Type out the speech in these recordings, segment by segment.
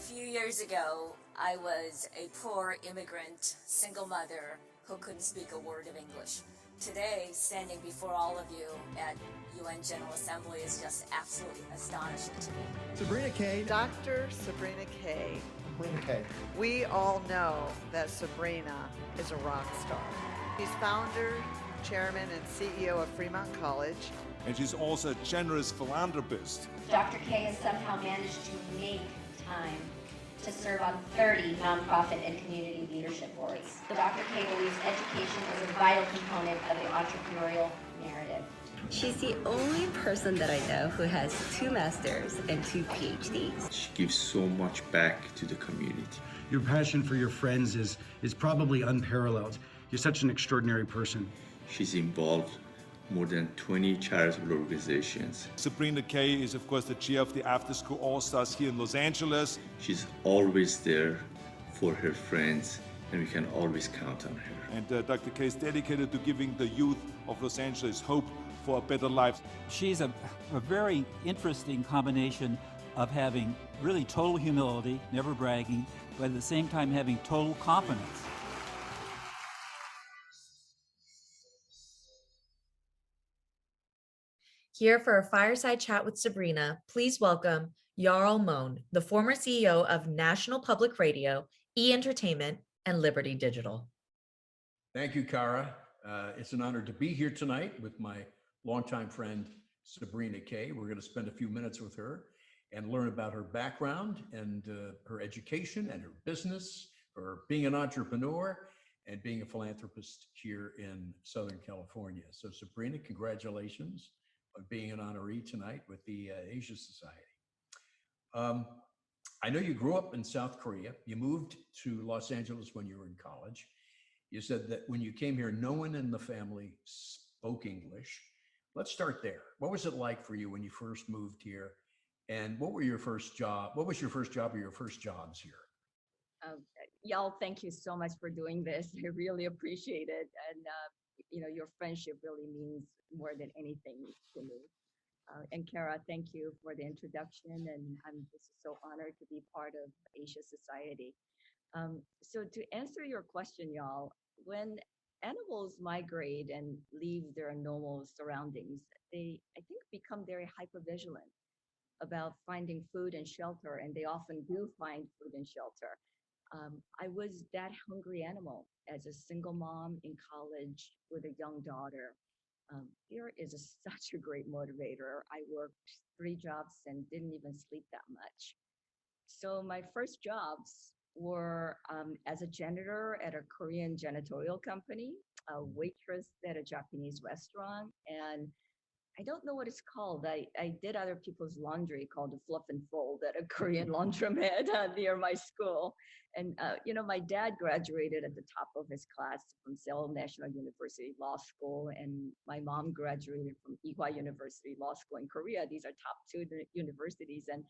few years ago, I was a poor immigrant, single mother who couldn't speak a word of English. Today, standing before all of you at UN General Assembly is just absolutely astonishing to me. Sabrina Kay. Dr. Sabrina Kay. Sabrina Kay. We all know that Sabrina is a rock star. She's founder, chairman, and CEO of Fremont College. And she's also a generous philanthropist. Dr. Kay has somehow managed to make time to serve on 30 nonprofit and community leadership boards. Dr. Kay believes education is a vital component of the entrepreneurial narrative. She's the only person that I know who has 2 masters and 2 PhDs. She gives so much back to the community. Your passion for your friends is probably unparalleled. You're such an extraordinary person. She's involved more than 20 charitable organizations. Sabrina Kay is, of course, the chair of the After School All-Stars here in Los Angeles. She's always there for her friends, and we can always count on her. And Dr. Kay is dedicated to giving the youth of Los Angeles hope for a better life. She's a very interesting combination of having really total humility, never bragging, but at the same time having total confidence. Here for a fireside chat with Sabrina, please welcome Jarl Mohn, the former CEO of National Public Radio, E! Entertainment, and Liberty Digital. Thank you, Kara. It's an honor to be here tonight with my longtime friend, Sabrina Kay. We're going to spend a few minutes with her and learn about her background and her education and her business, or being an entrepreneur and being a philanthropist here in Southern California. So Sabrina, congratulations on being an honoree tonight with the Asia Society. I know you grew up in South Korea. You moved to Los Angeles when you were in college. You said that when you came here, no one in the family spoke English. Let's start there. What was it like for you when you first moved here? And what were your first job? What was your first job or your first jobs here? Y'all, thank you so much for doing this. I really appreciate it. And your friendship really means more than anything to me. And Kara, thank you for the introduction, and I'm just so honored to be part of Asia Society. So to answer your question, y'all, when animals migrate and leave their normal surroundings, they, I think, become very hypervigilant about finding food and shelter, and they often do find food and shelter. I was that hungry animal as a single mom in college with a young daughter. Fear is such a great motivator. I worked 3 jobs and didn't even sleep that much. So my first jobs were as a janitor at a Korean janitorial company, a waitress at a Japanese restaurant, and I don't know what it's called. I did other people's laundry called a fluff and fold at a Korean laundromat near my school. And, my dad graduated at the top of his class from Seoul National University Law School, and my mom graduated from Ewha University Law School in Korea. These are top 2 universities. And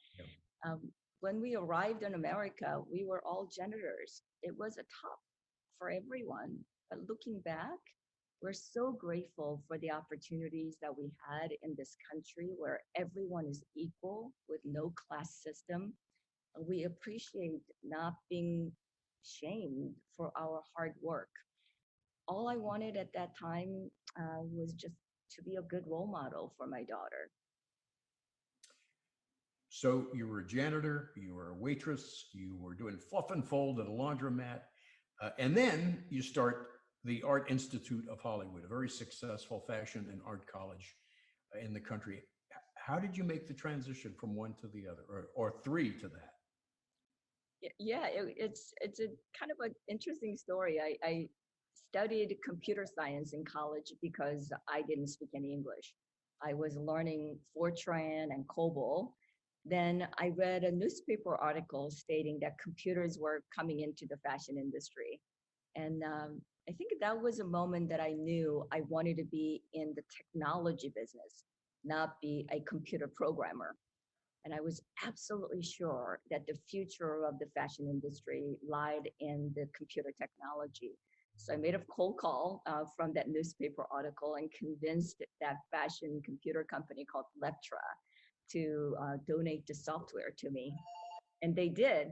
when we arrived in America, we were all janitors. It was a tough for everyone. But looking back, we're so grateful for the opportunities that we had in this country where everyone is equal with no class system. We appreciate not being shamed for our hard work. All I wanted at that time was just to be a good role model for my daughter. So you were a janitor, you were a waitress, you were doing fluff and fold at a laundromat, and then you start the Art Institute of Hollywood, a very successful fashion and art college in the country. How did you make the transition from one to the other, or 3 to that? Yeah, it's a kind of an interesting story. I studied computer science in college because I didn't speak any English. I was learning Fortran and COBOL. Then I read a newspaper article stating that computers were coming into the fashion industry. And I think that was a moment that I knew I wanted to be in the technology business, not be a computer programmer. And I was absolutely sure that the future of the fashion industry lied in the computer technology. So I made a cold call from that newspaper article and convinced that fashion computer company called Leptra to donate the software to me. And they did.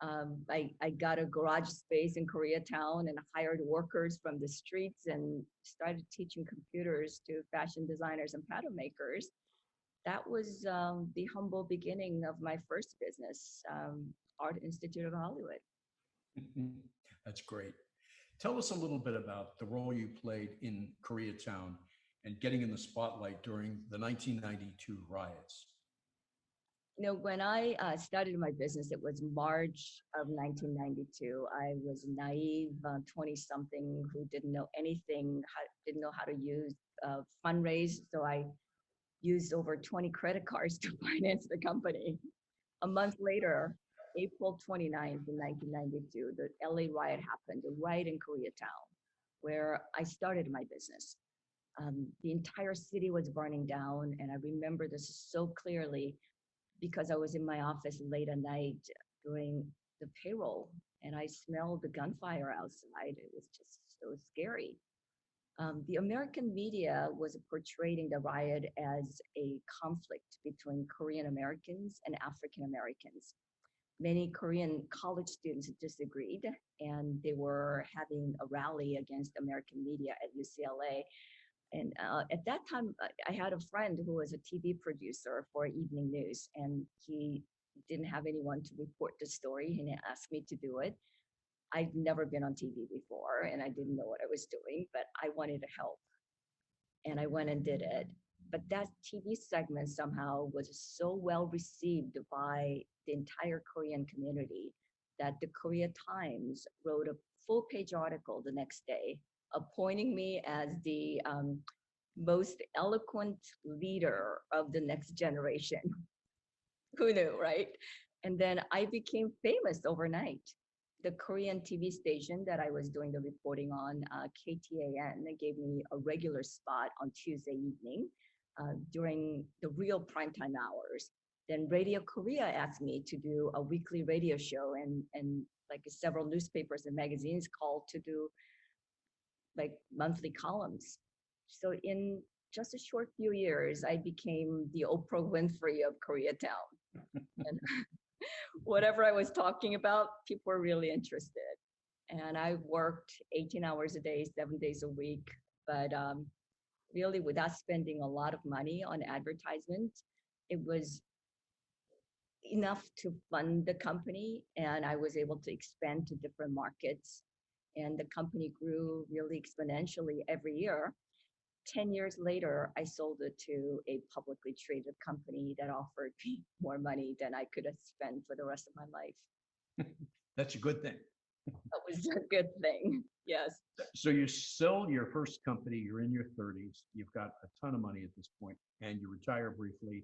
I got a garage space in Koreatown and hired workers from the streets and started teaching computers to fashion designers and pattern makers. That was the humble beginning of my first business, Art Institute of Hollywood. That's great. Tell us a little bit about the role you played in Koreatown and getting in the spotlight during the 1992 riots. When I started my business, it was March of 1992. I was naive, 20-something who didn't know anything, didn't know how to use fundraise. So I used over 20 credit cards to finance the company. A month later, April 29th in 1992, the LA riot happened, right in Koreatown, where I started my business. The entire city was burning down, and I remember this so clearly because I was in my office late at night doing the payroll, and I smelled the gunfire outside. It was just so scary. The American media was portraying the riot as a conflict between Korean Americans and African Americans. Many Korean college students disagreed, and they were having a rally against American media at UCLA. And at that time, I had a friend who was a TV producer for evening news, and he didn't have anyone to report the story, and he asked me to do it. I'd never been on TV before, and I didn't know what I was doing, but I wanted to help. And I went and did it. But that TV segment somehow was so well received by the entire Korean community that the Korea Times wrote a full-page article the next day, appointing me as the most eloquent leader of the next generation. Who knew, right? And then I became famous overnight. The Korean TV station that I was doing the reporting on, KTAN, they gave me a regular spot on Tuesday evening during the real primetime hours. Then Radio Korea asked me to do a weekly radio show, and like several newspapers and magazines called to do like monthly columns. So in just a short few years, I became the Oprah Winfrey of Koreatown. And whatever I was talking about, people were really interested. And I worked 18 hours a day, 7 days a week, but really without spending a lot of money on advertisement. It was enough to fund the company, and I was able to expand to different markets. And the company grew really exponentially every year. 10 years later, I sold it to a publicly traded company that offered me more money than I could have spent for the rest of my life. That's a good thing. That was a good thing, yes. So you sell your first company, you're in your 30s, you've got a ton of money at this point, and you retire briefly.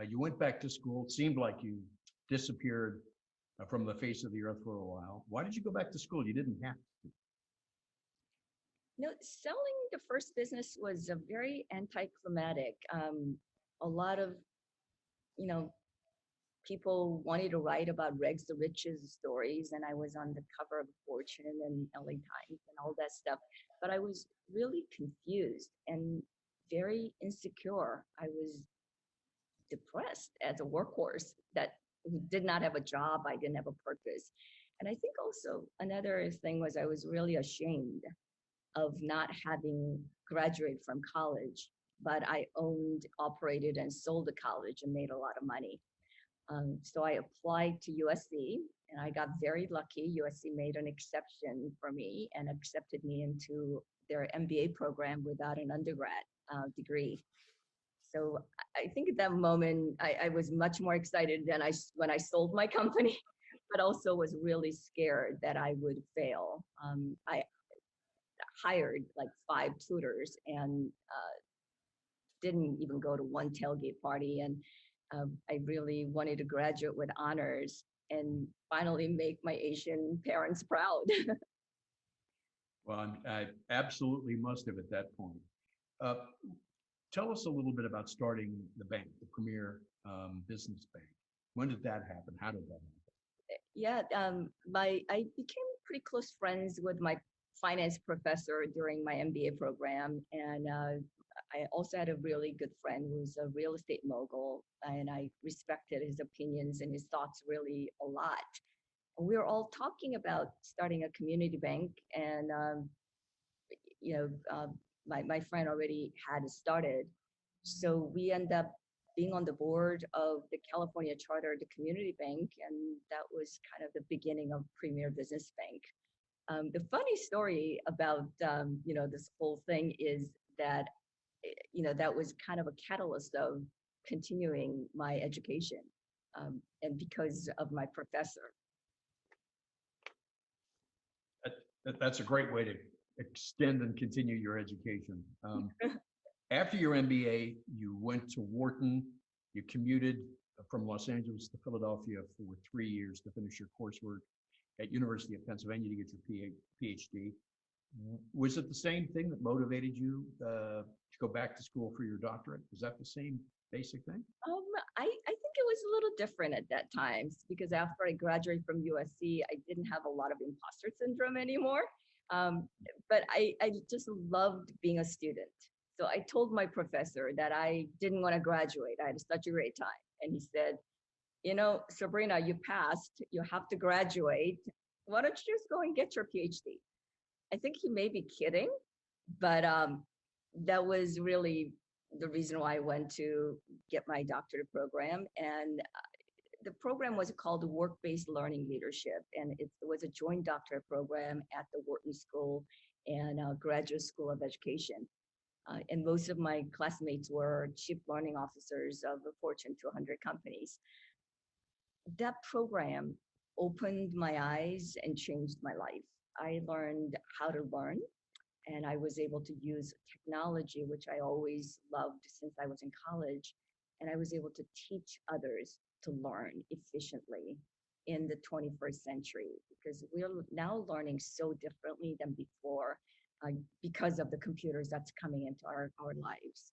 You went back to school. It seemed like you disappeared from the face of the earth for a while. Why did you go back to school? You didn't have to. No, selling the first business was a very anticlimactic. A lot of, people wanted to write about Rex the Rich's stories, and I was on the cover of Fortune and LA Times and all that stuff. But I was really confused and very insecure. I was depressed as a workhorse that did not have a job. I didn't have a purpose. And I think also another thing was I was really ashamed of not having graduated from college, but I owned, operated, and sold a college and made a lot of money. So I applied to USC, and I got very lucky. USC made an exception for me and accepted me into their MBA program without an undergrad degree. So I think at that moment, I was much more excited than when I sold my company, but also was really scared that I would fail. I hired like 5 tutors and didn't even go to one tailgate party. And I really wanted to graduate with honors and finally make my Asian parents proud. Well, I absolutely must have at that point. Tell us a little bit about starting the bank, the Premier Business Bank. When did that happen? How did that happen? Yeah, I became pretty close friends with my finance professor during my MBA program, and I also had a really good friend who's a real estate mogul, and I respected his opinions and his thoughts really a lot. We were all talking about starting a community bank, and you know, my friend already had started. So we end up being on the board of the California charter, the community bank, and that was kind of the beginning of Premier Business Bank. The funny story about this whole thing is that that was kind of a catalyst of continuing my education, and because of my professor. That's a great way to extend and continue your education. After your MBA, you went to Wharton. You commuted from Los Angeles to Philadelphia for 3 years to finish your coursework at University of Pennsylvania to get your PhD. Was it the same thing that motivated you to go back to school for your doctorate? Was that the same basic thing? I think it was a little different at that time because after I graduated from USC, I didn't have a lot of imposter syndrome anymore. But I just loved being a student. So I told my professor that I didn't want to graduate. I had such a great time. And he said, Sabrina, you passed. You have to graduate. Why don't you just go and get your PhD? I think he may be kidding, but that was really the reason why I went to get my doctorate program. And the program was called Work-Based Learning Leadership, and it was a joint doctorate program at the Wharton School and Graduate School of Education. And most of my classmates were chief learning officers of the Fortune 200 companies. That program opened my eyes and changed my life. I learned how to learn, and I was able to use technology, which I always loved since I was in college, and I was able to teach others to learn efficiently in the 21st century because we're now learning so differently than before because of the computers that's coming into our lives.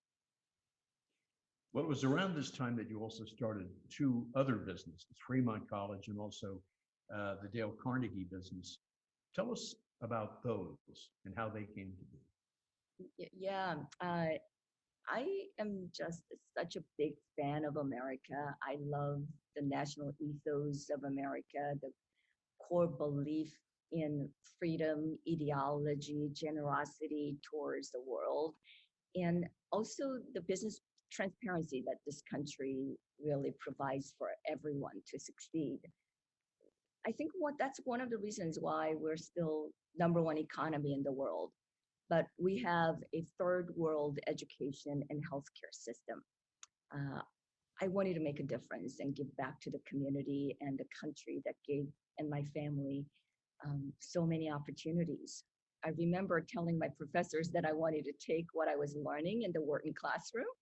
Well, it was around this time that you also started 2 other businesses, Fremont College and also the Dale Carnegie business. Tell us about those and how they came to be. Yeah, I am just such a big fan of America. I love the national ethos of America, the core belief in freedom, ideology, generosity towards the world, and also the business transparency that this country really provides for everyone to succeed. I think that's one of the reasons why we're still #1 economy in the world, but we have a third world education and healthcare system. I wanted to make a difference and give back to the community and the country that gave and my family so many opportunities. I remember telling my professors that I wanted to take what I was learning in the Wharton classroom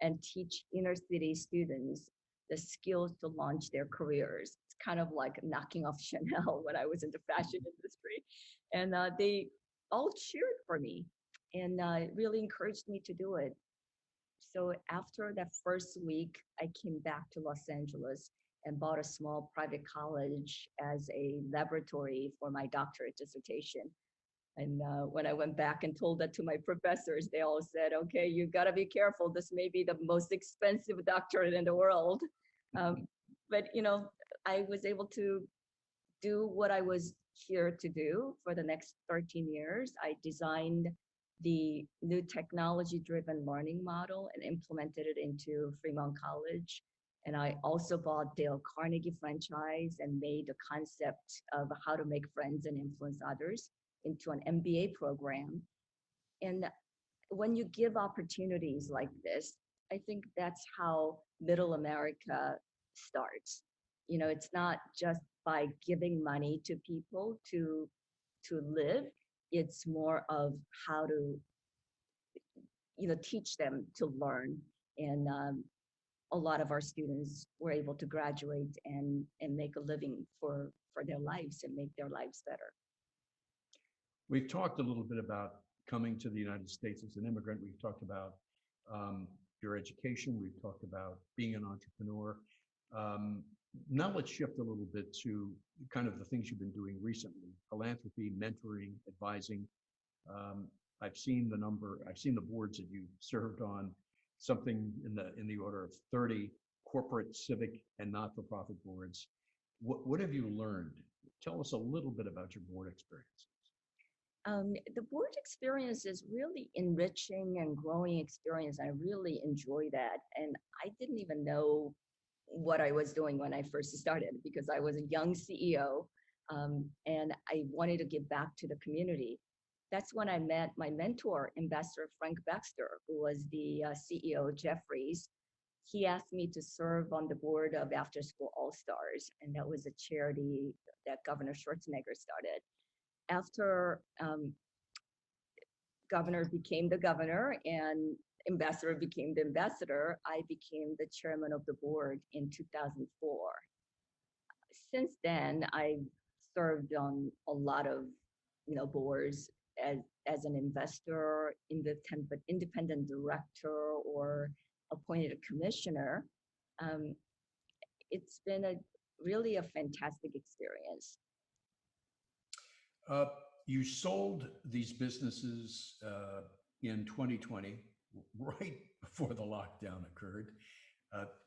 and teach inner city students the skills to launch their careers. It's kind of like knocking off Chanel when I was in the fashion industry. And they all cheered for me and really encouraged me to do it. So after that first week, I came back to Los Angeles and bought a small private college as a laboratory for my doctorate dissertation. And when I went back and told that to my professors, they all said, okay, you gotta be careful. This may be the most expensive doctorate in the world. But I was able to do what I was here to do for the next 13 years. I designed the new technology-driven learning model and implemented it into Fremont College. And I also bought Dale Carnegie franchise and made the concept of how to make friends and influence others into an MBA program. And when you give opportunities like this, I think that's how middle America starts. It's not just by giving money to people to live. It's more of how to teach them to learn. And a lot of our students were able to graduate and make a living for their lives and make their lives better. We've talked a little bit about coming to the United States as an immigrant. We've talked about your education. We've talked about being an entrepreneur. Now let's shift a little bit to kind of the things you've been doing recently: philanthropy, mentoring, advising. I've seen the boards that you served on, something in the order of 30 corporate, civic, and not-for-profit boards. What have you learned? Tell us a little bit about your board experiences. The board experience is really enriching and growing experience. I really enjoy that. And I didn't even know what I was doing when I first started because I was a young CEO and I wanted to give back to the community. That's when I met my mentor, Ambassador Frank Baxter, who was the CEO of Jeffries. He asked me to serve on the board of After School All Stars, and that was a charity that Governor Schwarzenegger started. After governor became the governor and ambassador became the ambassador, I became the chairman of the board in 2004. Since then, I've served on a lot of boards as an investor, independent director, or appointed a commissioner. It's been really a fantastic experience. You sold these businesses in 2020, right before the lockdown occurred.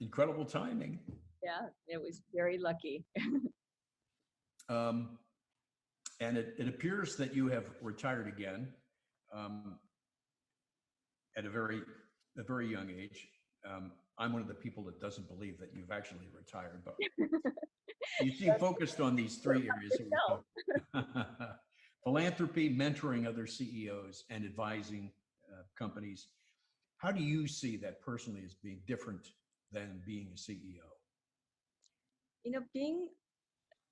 Incredible timing. Yeah, it was very lucky. And it appears that you have retired again at a very young age. I'm one of the people that doesn't believe that you've actually retired, but you seem focused on these three areas that we talked about. Philanthropy, mentoring other CEOs, and advising companies. How do you see that personally as being different than being a CEO? Being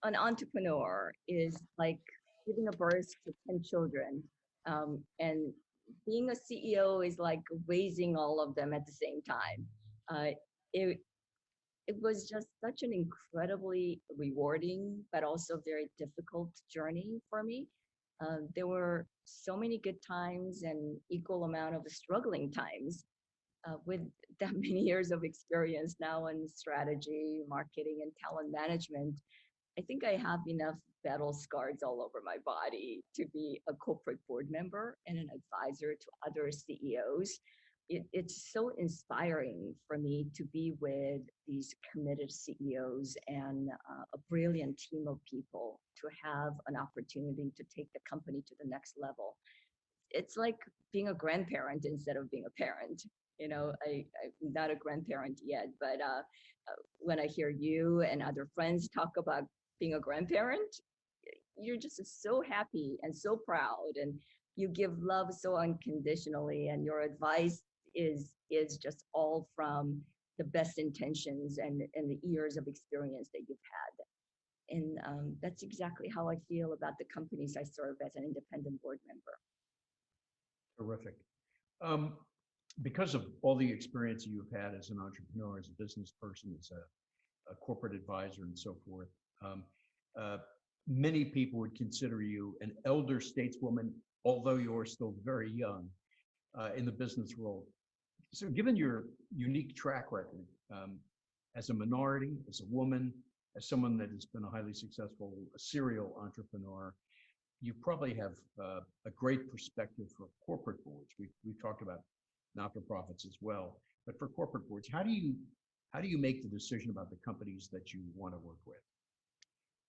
an entrepreneur is like giving a birth to 10 children. And being a CEO is like raising all of them at the same time. It was just such an incredibly rewarding, but also very difficult journey for me. There were so many good times and equal amount of struggling times. With that many years of experience now in strategy, marketing, and talent management, I think I have enough battle scars all over my body to be a corporate board member and an advisor to other CEOs. It's so inspiring for me to be with these committed CEOs and a brilliant team of people to have an opportunity to take the company to the next level. It's like being a grandparent instead of being a parent. I'm not a grandparent yet, but when I hear you and other friends talk about being a grandparent, you're just so happy and so proud, and you give love so unconditionally, and your advice is just all from the best intentions and the years of experience that you've had. And that's exactly how I feel about the companies I serve as an independent board member. Terrific. Because of all the experience you've had as an entrepreneur, as a business person, as a corporate advisor, and so forth, many people would consider you an elder stateswoman, although you're still very young in the business world. So given your unique track record as a minority, as a woman, as someone that has been a highly successful serial entrepreneur, you probably have a great perspective for corporate boards. We've talked about not-for-profits as well, but for corporate boards, how do you make the decision about the companies that you want to work with?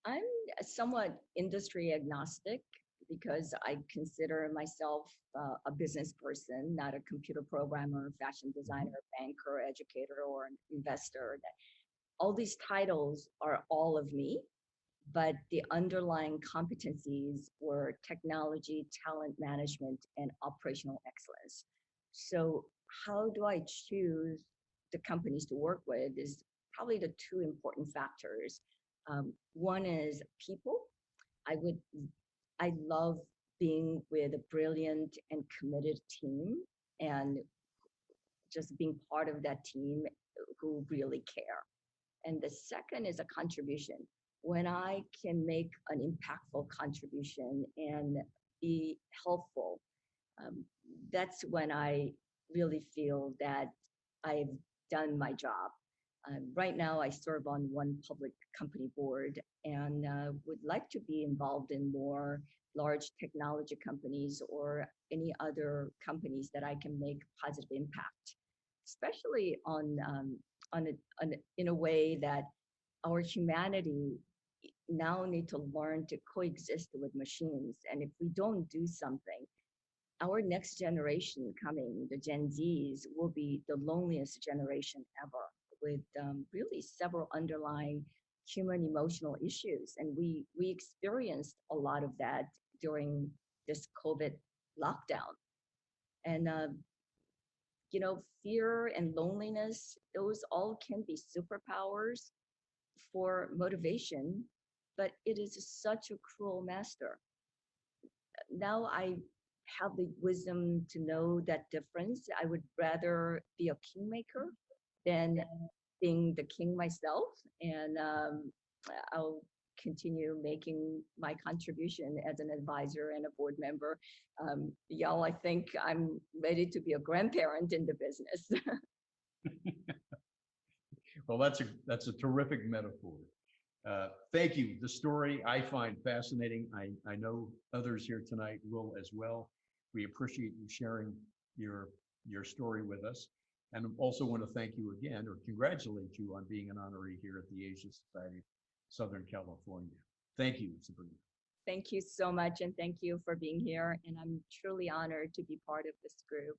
I'm somewhat industry agnostic because I consider myself a business person, not a computer programmer, fashion designer, banker, educator, or an investor. All these titles are all of me, but the underlying competencies were technology, talent management, and operational excellence. So how do I choose the companies to work with is probably the two important factors. One is people. I love being with a brilliant and committed team and just being part of that team who really care. And the second is a contribution. When I can make an impactful contribution and be helpful, that's when I really feel that I've done my job. Right now, I serve on one public company board and would like to be involved in more large technology companies or any other companies that I can make positive impact, especially in a way that our humanity now need to learn to coexist with machines. And if we don't do something, our next generation coming, the Gen Zs, will be the loneliest generation ever, with really several underlying human emotional issues. And we experienced a lot of that during this COVID lockdown. And fear and loneliness, those all can be superpowers for motivation, but it is such a cruel master. Now I have the wisdom to know that difference. I would rather be a kingmaker than being the king myself. And I'll continue making my contribution as an advisor and a board member. Y'all, I think I'm ready to be a grandparent in the business. Well, that's a terrific metaphor. Thank you. The story I find fascinating. I know others here tonight will as well. We appreciate you sharing your story with us. And also want to thank you again, or congratulate you on being an honoree here at the Asia Society of Southern California. Thank you, Sabrina. Thank you so much, and thank you for being here. And I'm truly honored to be part of this group.